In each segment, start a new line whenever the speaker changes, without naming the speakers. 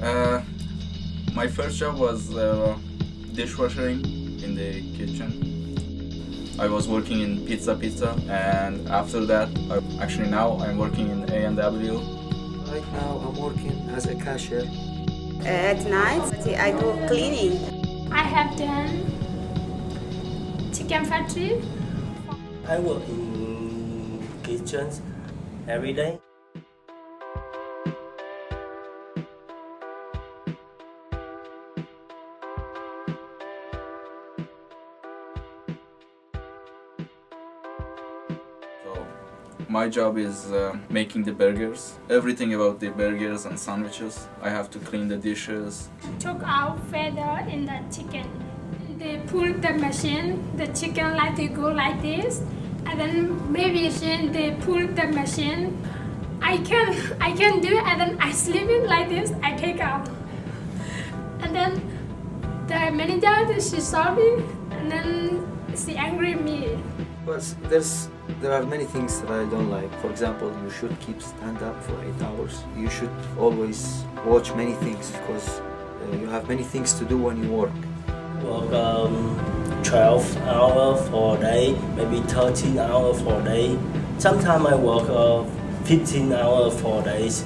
Uh, my first job was dishwashing in the kitchen. I was working in Pizza, and after that, actually now I'm working in A&W.
Right now I'm working as a cashier.
At night, I do cleaning.
I have done chicken factory.
I work in kitchens every day.
My job is making the burgers. Everything about the burgers and sandwiches. I have to clean the dishes.
Took out feather in the chicken. They pull the machine, the chicken like to go like this, and then maybe they pull the machine. I can do it, and then I slip it like this, I take out. And then the manager, she saw me, and then she angry me.
But there are many things that I don't like. For example, you should keep stand up for 8 hours. You should always watch many things because you have many things to do when you work.
Work 12 hours for a day, maybe 13 hours for a day. Sometimes I work 15 hours for days.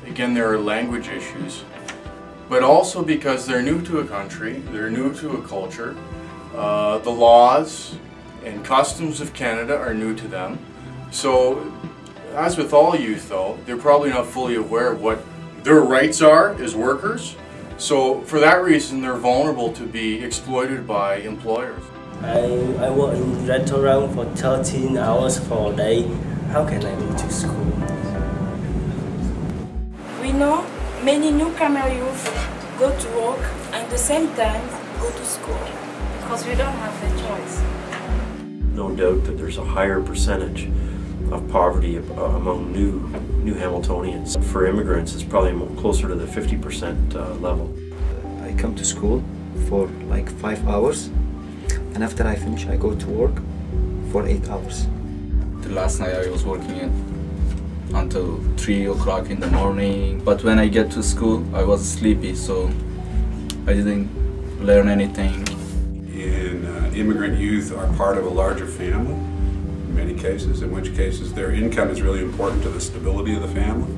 Again, there are language issues, but also because they're new to a country, they're new to a culture. The laws and customs of Canada are new to them. So, as with all youth though, they're probably not fully aware of what their rights are as workers. So for that reason, they're vulnerable to be exploited by employers.
I work in restaurant for 13 hours for a day. How can I go to school?
We know many newcomer youth go to work and at the same time go to school because we don't have a choice.
No doubt that there's a higher percentage of poverty among new Hamiltonians. For immigrants, it's probably closer to the 50% level.
I come to school for like 5 hours, and after I finish, I go to work for 8 hours.
The last night I was working until 3 o'clock in the morning. But when I get to school, I was sleepy, so I didn't learn anything.
Immigrant youth are part of a larger family. In many cases, in which cases their income is really important to the stability of the family,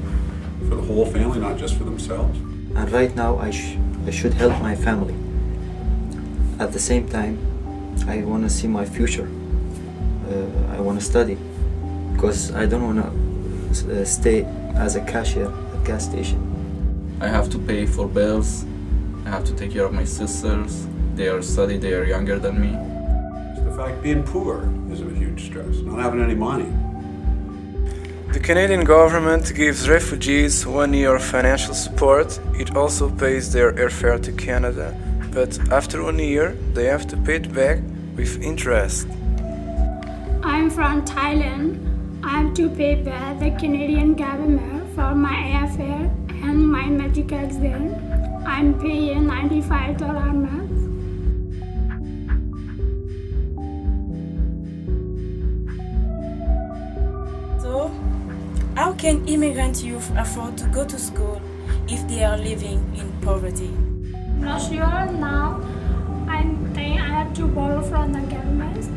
for the whole family, not just for themselves.
And right now I should help my family. At the same time, I want to see my future. I want to study because I don't want to stay as a cashier at a gas station.
I have to pay for bills. I have to take care of my sisters. They are studying, they are younger than me.
The fact being poor is a huge stress, not having any money.
The Canadian government gives refugees 1 year of financial support. It also pays their airfare to Canada, but after 1 year they have to pay it back with interest.
I'm from Thailand. I have to pay back the Canadian government for my airfare and my medical exam. I'm paying $95 a month.
So, how can immigrant youth afford to go to school if they are living in poverty?
Not sure now. I think I have to borrow from the government.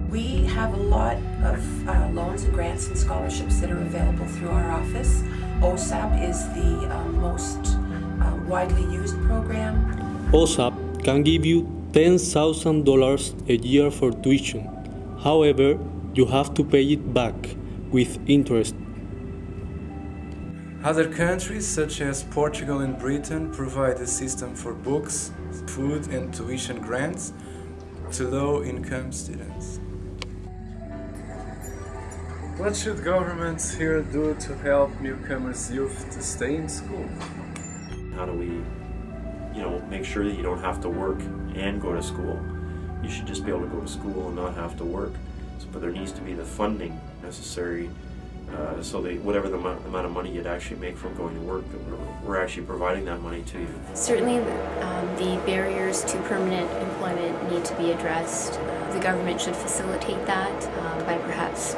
We have a lot of loans and grants and scholarships that are available through our office. OSAP is the most widely used program.
OSAP can give you $10,000 a year for tuition. However, you have to pay it back with interest.
Other countries such as Portugal and Britain provide a system for books, food and tuition grants to low-income students. What should governments here do to help newcomers' youth to stay in school?
How do we, make sure that you don't have to work and go to school? You should just be able to go to school and not have to work. But there needs to be the funding necessary so that whatever the amount of money you'd actually make from going to work, that we're actually providing that money to you.
Certainly the barriers to permanent employment need to be addressed. The government should facilitate that by perhaps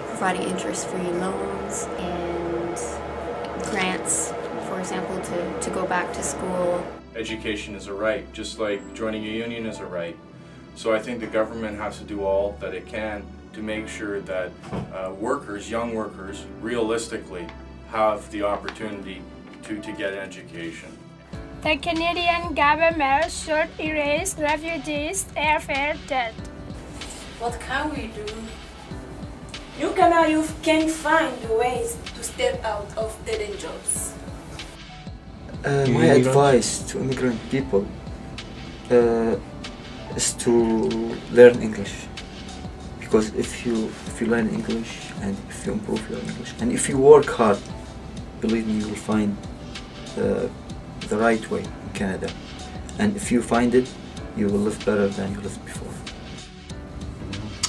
providing interest-free loans and grants, for example, to go back to school.
Education is a right, just like joining a union is a right. So I think the government has to do all that it can to make sure that young workers, realistically have the opportunity to get an education.
The Canadian government should erase refugees' airfare debt.
What can we do? Newcomer youth can find ways to step out of dead-end jobs.
My advice to immigrant people is to learn English, because if you learn English and if you improve your English and if you work hard, believe me, you will find the right way in Canada, and if you find it, you will live better than you lived before.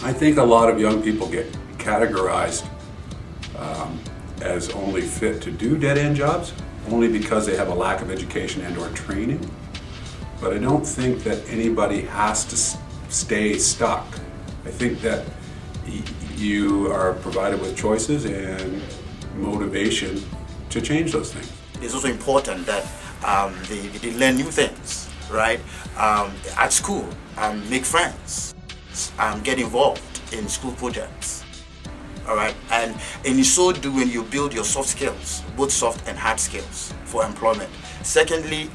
I think a lot of young people get categorized as only fit to do dead-end jobs only because they have a lack of education and or training. But I don't think that anybody has to stay stuck. I think that you are provided with choices and motivation to change those things.
It's also important that they learn new things, right? At school, make friends, get involved in school projects. All right, and in so doing, you build your soft skills, both soft and hard skills for employment. Secondly,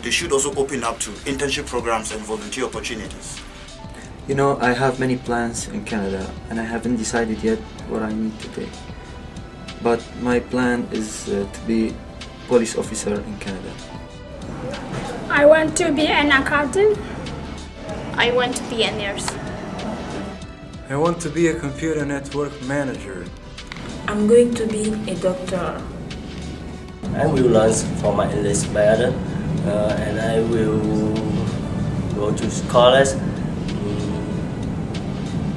they should also open up to internship programs and volunteer opportunities.
You know, I have many plans in Canada and I haven't decided yet what I need to take. But my plan is to be police officer in Canada.
I want to be an accountant.
I want to be a nurse.
I want to be a computer network manager.
I'm going to be a doctor.
I will learn for my English better, and I will go to college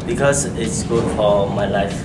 because it's good for my life.